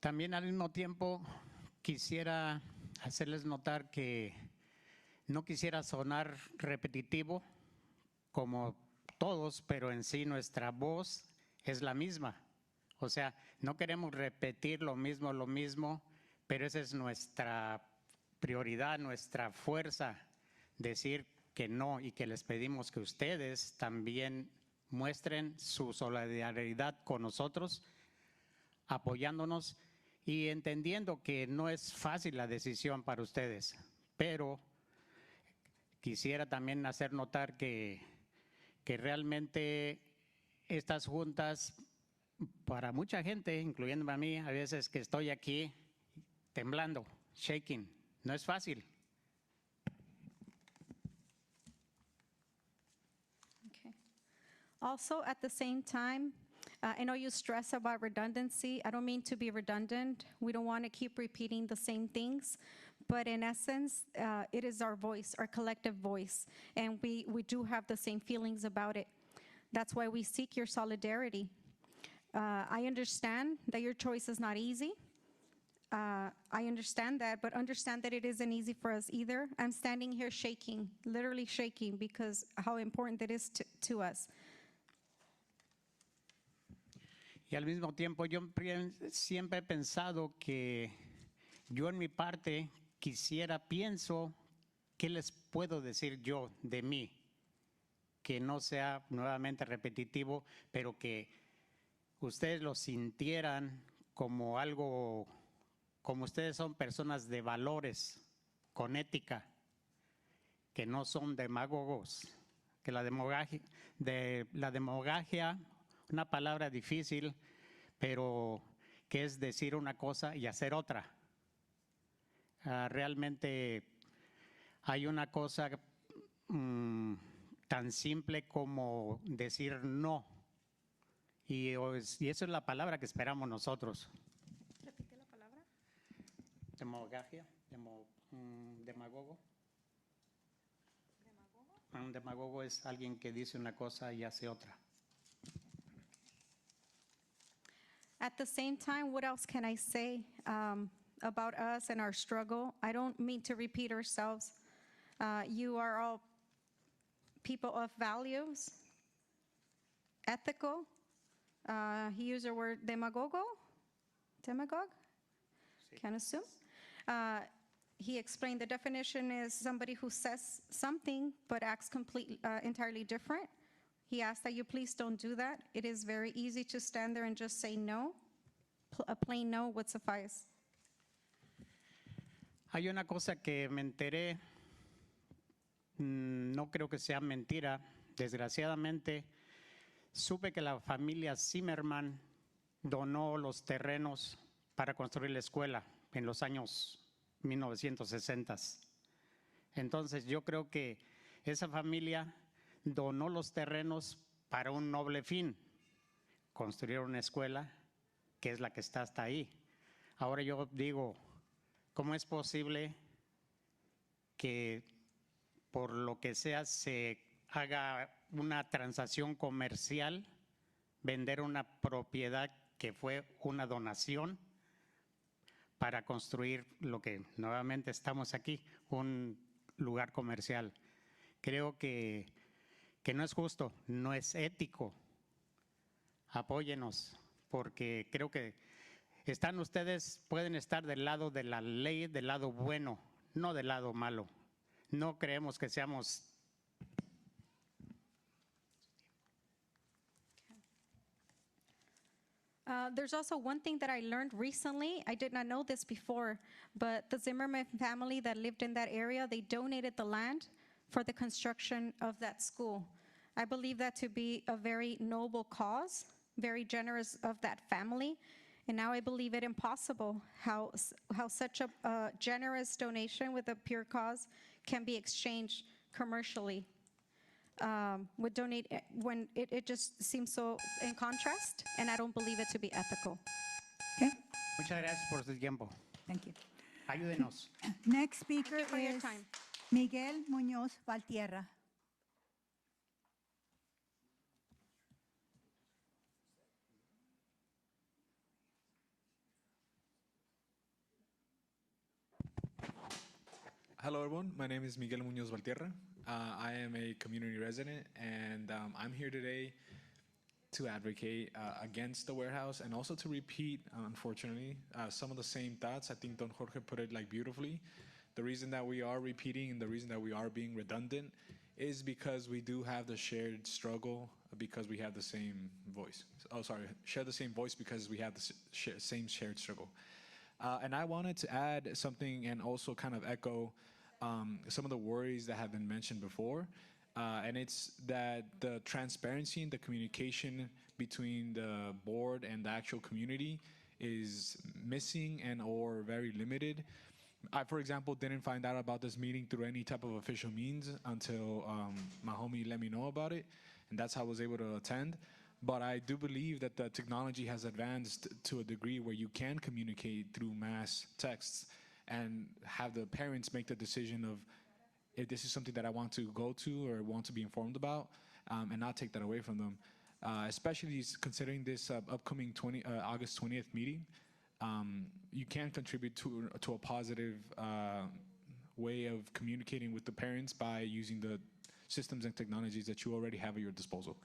Speaker 18: También al mismo tiempo quisiera hacerles notar que no quisiera sonar repetitivo como todos, pero en sí nuestra voz es la misma. O sea, no queremos repetir lo mismo, pero esa es nuestra prioridad, nuestra fuerza, decir que no, y que les pedimos que ustedes también muestren su solidaridad con nosotros, apoyándonos y entendiendo que no es fácil la decisión para ustedes, pero quisiera también hacer notar que realmente estas juntas, para mucha gente, incluyéndome a mí, a veces que estoy aquí temblando, shaking, no es fácil.
Speaker 4: Okay. Also, at the same time, I know you stress about redundancy. I don't mean to be redundant. We don't want to keep repeating the same things. But in essence, it is our voice, our collective voice. And we do have the same feelings about it. That's why we seek your solidarity. I understand that your choice is not easy. I understand that, but understand that it isn't easy for us either. I'm standing here shaking, literally shaking, because how important it is to us.
Speaker 18: Y al mismo tiempo yo siempre he pensado que yo en mi parte pienso, ¿qué les puedo decir yo de mí? Que no sea nuevamente repetitivo, pero que ustedes lo sintieran como algo, como ustedes son personas de valores, con ética, que no son demagogos, que la demagogia, una palabra difícil, pero que es decir una cosa y hacer otra. Realmente hay una cosa tan simple como decir no, y eso es la palabra que esperamos nosotros.
Speaker 4: ¿Repite la palabra?
Speaker 18: Demagogia, demagogo. Un demagogo es alguien que dice una cosa y hace otra.
Speaker 4: At the same time, what else can I say about us and our struggle? I don't mean to repeat ourselves. You are all people of values, ethical. He used the word demagogue? Can assume. He explained the definition is somebody who says something but acts entirely different. He asked that you please don't do that. It is very easy to stand there and just say no. A plain no would suffice.
Speaker 18: Hay una cosa que me enteré, no creo que sea mentira, desgraciadamente, supe que la familia Zimmerman donó los terrenos para construir la escuela en los años 1960. Entonces yo creo que esa familia donó los terrenos para un noble fin, construir una escuela que es la que está hasta ahí. Ahora yo digo, ¿cómo es posible que por lo que sea se haga una transacción comercial, vender una propiedad que fue una donación para construir lo que nuevamente estamos aquí, un lugar comercial? Creo que no es justo, no es ético. Apóyenos, porque creo que pueden estar del lado de la ley, del lado bueno, no del lado malo. No creemos que seamos...
Speaker 4: There's also one thing that I learned recently. I did not know this before, but the Zimmerman family that lived in that area, they donated the land for the construction of that school. I believe that to be a very noble cause, very generous of that family, And now I believe it impossible how such a generous donation with a pure cause can be exchanged commercially. Would donate when it just seems so in contrast, and I don't believe it to be ethical.
Speaker 1: Okay,
Speaker 18: Muchas gracias por su tiempo.
Speaker 1: thank you.
Speaker 18: Ayúdenos.
Speaker 1: Next speaker
Speaker 4: for your
Speaker 1: is
Speaker 4: time.
Speaker 1: Miguel Muñoz Valtierra.
Speaker 19: Hello, everyone. My name is Miguel Muñoz Valtierra. I am a community resident, and I'm here today to advocate against the warehouse and also to repeat, unfortunately, some of the same thoughts. I think Don Jorge put it like beautifully. The reason that we are repeating and the reason that we are being redundant is because we do have the shared struggle because we have the same voice. Oh, sorry, share the same voice because we have the same shared struggle. And I wanted to add something and also kind of echo some of the worries that have been mentioned before. And it's that the transparency and the communication between the board and the actual community is missing and or very limited. I, for example, didn't find out about this meeting through any type of official means until my homie let me know about it, and that's how I was able to attend. But I do believe that the technology has advanced to a degree where you can communicate through mass texts and have the parents make the decision of if this is something that I want to go to or want to be informed about, and not take that away from them. Especially considering this upcoming August 20th meeting, you can contribute to a positive way of communicating with the parents by using the systems and technologies that you already have at your disposal.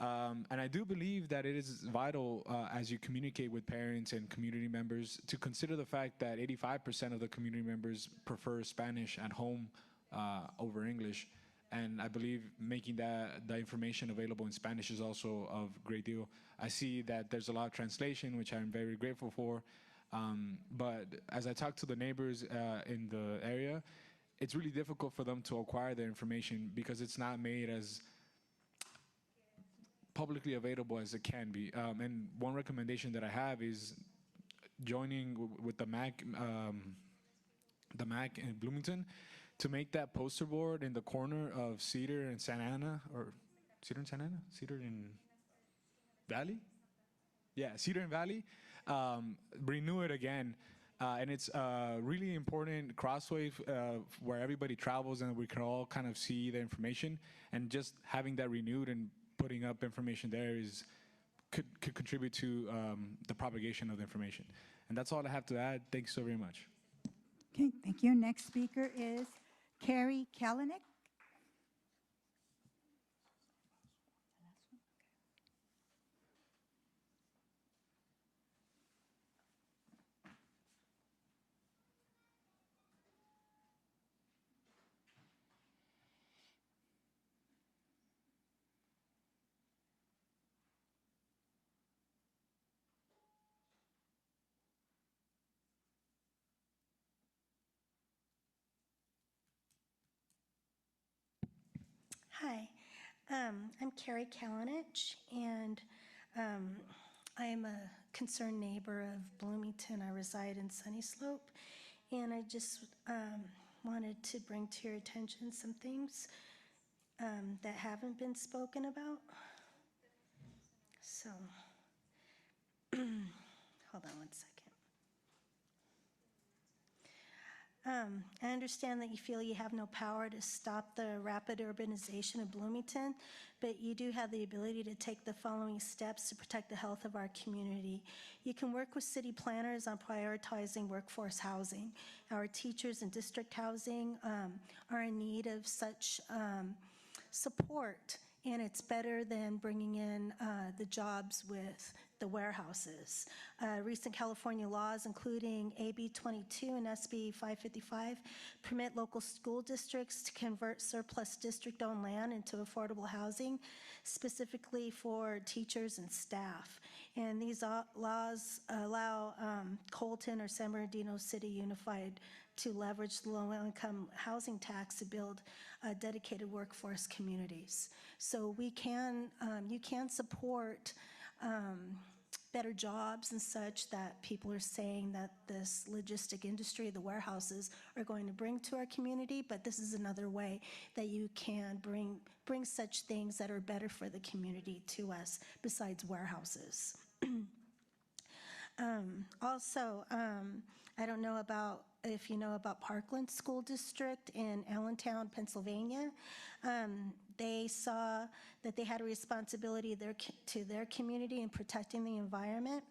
Speaker 19: And I do believe that it is vital as you communicate with parents and community members to consider the fact that 85% of the community members prefer Spanish at home over English. And I believe making the information available in Spanish is also of great deal. I see that there's a lot of translation, which I'm very grateful for. But as I talk to the neighbors in the area, it's really difficult for them to acquire the information because it's not made as publicly available as it can be. And one recommendation that I have is joining with the MAC in Bloomington to make that poster board in the corner of Cedar and Santa Ana, or Cedar and Santa Ana? Cedar and Valley? Yeah, Cedar and Valley. Renew it again. And it's a really important crossway where everybody travels and we can all kind of see the information. And just having that renewed and putting up information there could contribute to the propagation of the information. And that's all I have to add. Thanks so very much.
Speaker 1: Okay, thank you. Next speaker is Carrie Kalanick.
Speaker 20: Hi, I'm Carrie Kalinich, and I am a concerned neighbor of Bloomington. I reside in Sunny Slope, and I just wanted to bring to your attention some things that haven't been spoken about. So, hold on one second. I understand that you feel you have no power to stop the rapid urbanization of Bloomington, but you do have the ability to take the following steps to protect the health of our community. You can work with city planners on prioritizing workforce housing. Our teachers in district housing are in need of such support, and it's better than bringing in the jobs with the warehouses. Recent California laws, including AB 22 and SB 555, permit local school districts to convert surplus district-owned land into affordable housing, specifically for teachers and staff. And these laws allow Colton or San Bernardino City Unified to leverage the low-income housing tax to build dedicated workforce communities. So we can, you can support better jobs and such that people are saying that this logistic industry, the warehouses, are going to bring to our community, but this is another way that you can bring such things that are better for the community to us besides warehouses. Also, I don't know if you know about Parkland School District in Allentown, Pennsylvania. They saw that they had a responsibility to their community in protecting the environment,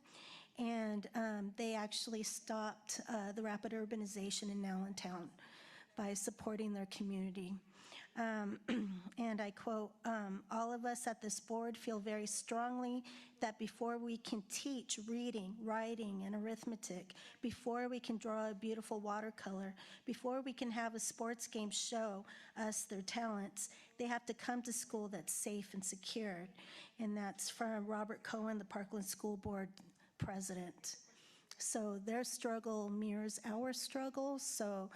Speaker 20: and they actually stopped the rapid urbanization in Allentown by supporting their community. And I quote, all of us at this board feel very strongly that before we can teach reading, writing, and arithmetic, before we can draw a beautiful watercolor, before we can have a sports game show us their talents, they have to come to school that's safe and secured. And that's from Robert Cohen, the Parkland School Board president. So their struggle mirrors our struggle. So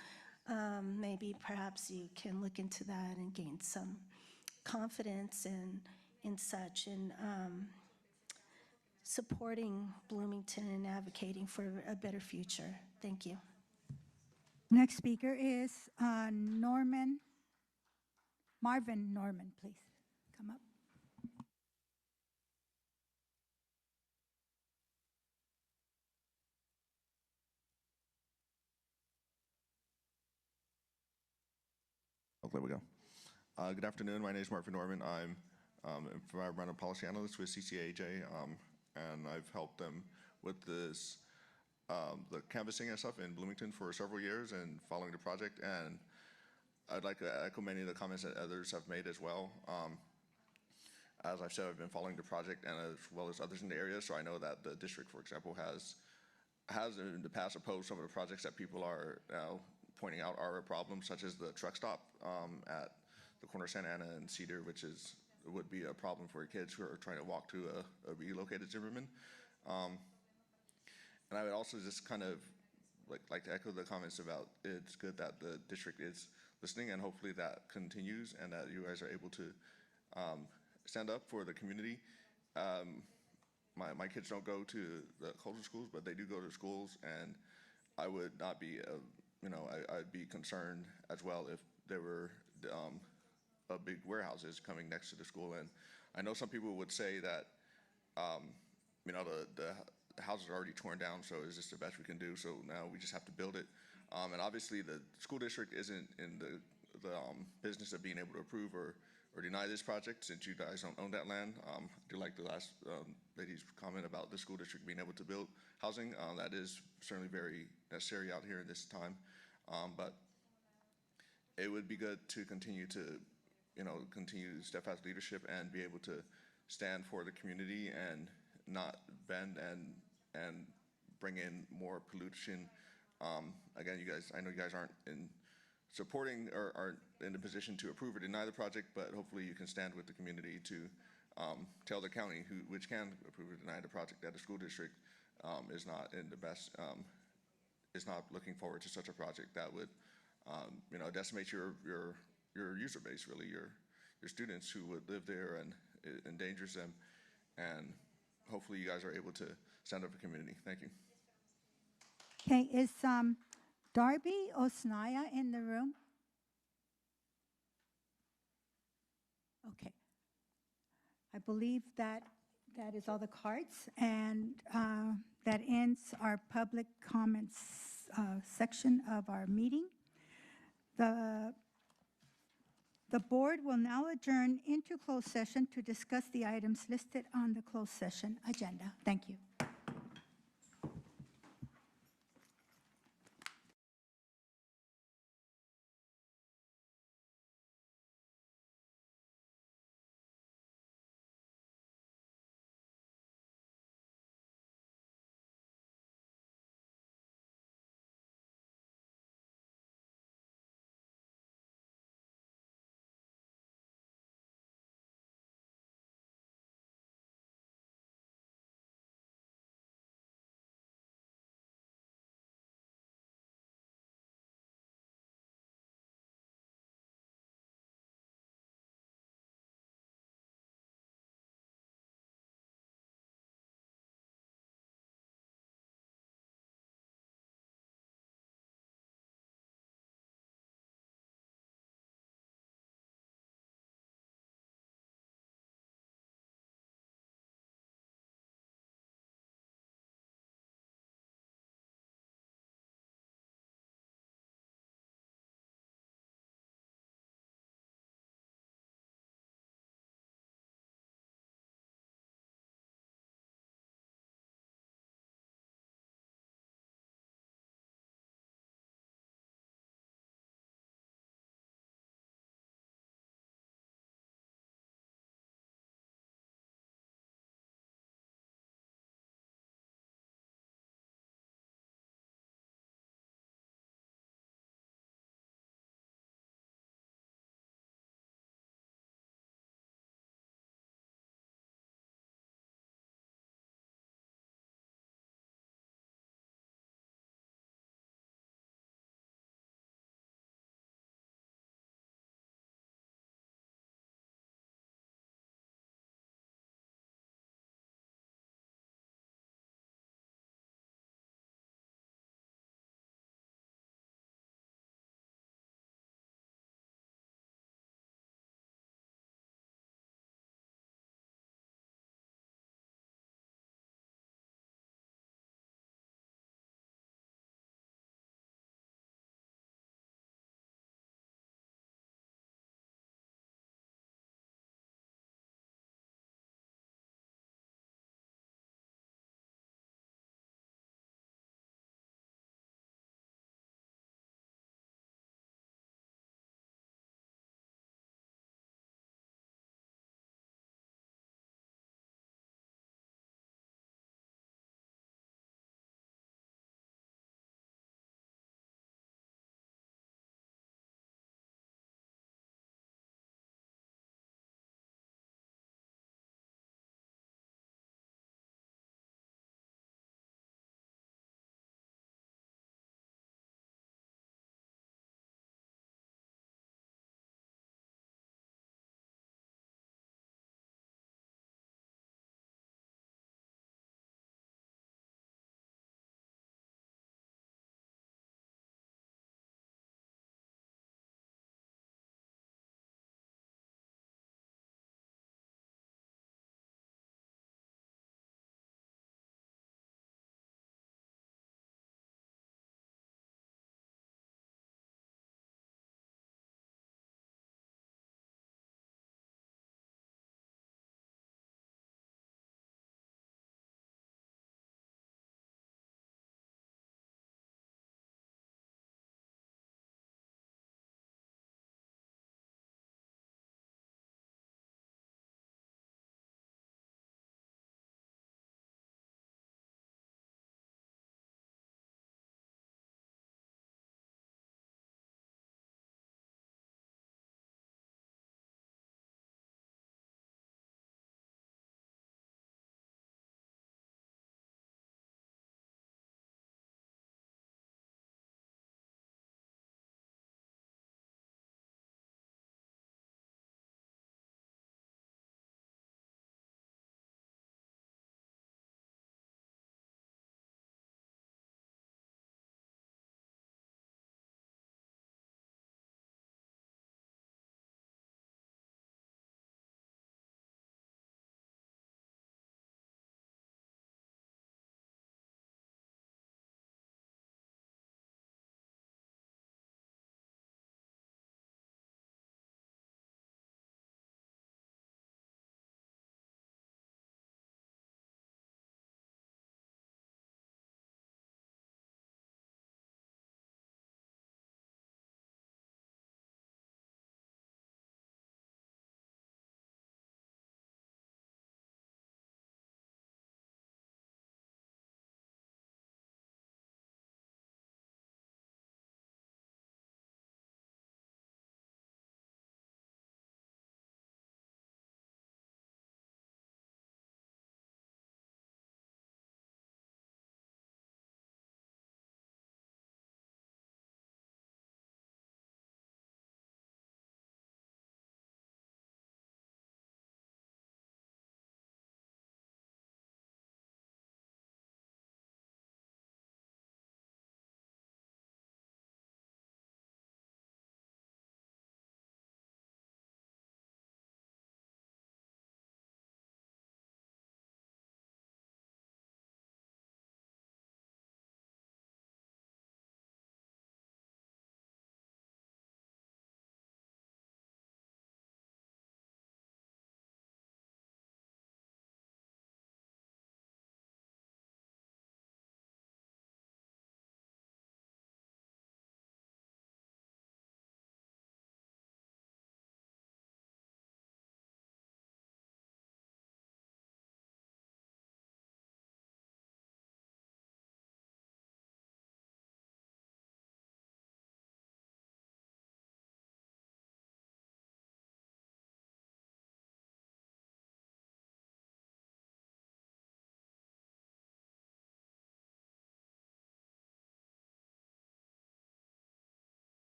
Speaker 20: maybe perhaps you can look into that and gain some confidence in such, and supporting Bloomington and advocating for a better future. Thank you.
Speaker 1: Next speaker is Marvin Norman, please come up.
Speaker 21: Oh, there we go. Good afternoon. My name is Marvin Norman. I'm environmental policy analyst with CJUSD, and I've helped them with this, the canvassing and stuff in Bloomington for several years and following the project. And I'd like to echo many of the comments that others have made as well. As I've said, I've been following the project and as well as others in the area, so I know that the district, for example, has in the past opposed some of the projects that people are now pointing out are a problem, such as the truck stop at the corner of Santa Ana and Cedar, which would be a problem for kids who are trying to walk to a relocated Zimmerman. And I would also just kind of like to echo the comments about it's good that the district is listening, and hopefully that continues and that you guys are able to stand up for the community. My kids don't go to the cultural schools, but they do go to schools, and I would not be, I'd be concerned as well if there were big warehouses coming next to the school. And I know some people would say that, the house is already torn down, so is this the best we can do? So now we just have to build it. And obviously the school district isn't in the business of being able to approve or deny this project, since you guys don't own that land. I do like the last lady's comment about the school district being able to build housing. That is certainly very necessary out here in this time. But it would be good to continue to, continue steadfast leadership and be able to stand for the community and not bend and bring in more pollution. Again, I know you guys aren't in supporting or aren't in a position to approve or deny the project, but hopefully you can stand with the community to tell the county, which can approve or deny the project, that the school district is not in the best, is not looking forward to such a project that would, decimate your user base, really, your students who would live there, and it endangers them. And hopefully you guys are able to stand up for community. Thank you.
Speaker 1: Okay, is Darby Osnaya in the room? Okay. I believe that is all the cards, and that ends our public comments section of our meeting. The board will now adjourn into closed session to discuss the items listed on the closed session agenda. Thank you.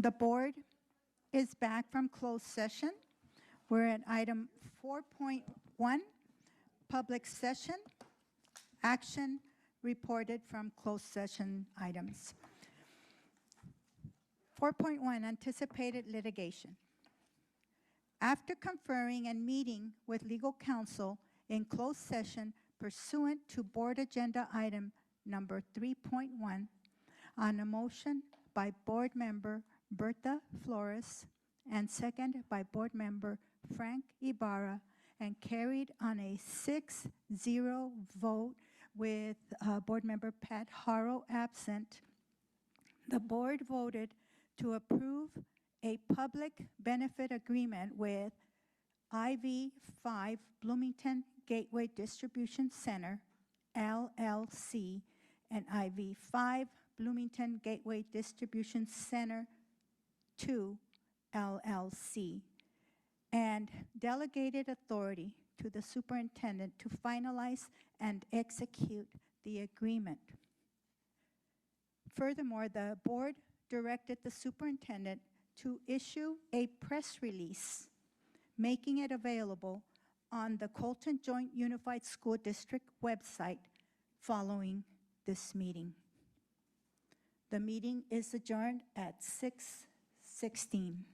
Speaker 1: The board is back from closed session. We're at item 4.1, public session, action reported from closed session items. 4.1, anticipated litigation. After conferring and meeting with legal counsel in closed session pursuant to board agenda item number 3.1, on a motion by board member Berta Flores and second by board member Frank Ibarra, and carried on a 6-0 vote with board member Pat Harrow absent, the board voted to approve a public benefit agreement with IV5 Bloomington Gateway Distribution Center, LLC, and IV5 Bloomington Gateway Distribution Center 2, LLC, and delegated authority to the superintendent to finalize and execute the agreement. Furthermore, the board directed the superintendent to issue a press release, making it available on the Colton Joint Unified School District website following this meeting. The meeting is adjourned at 6:16.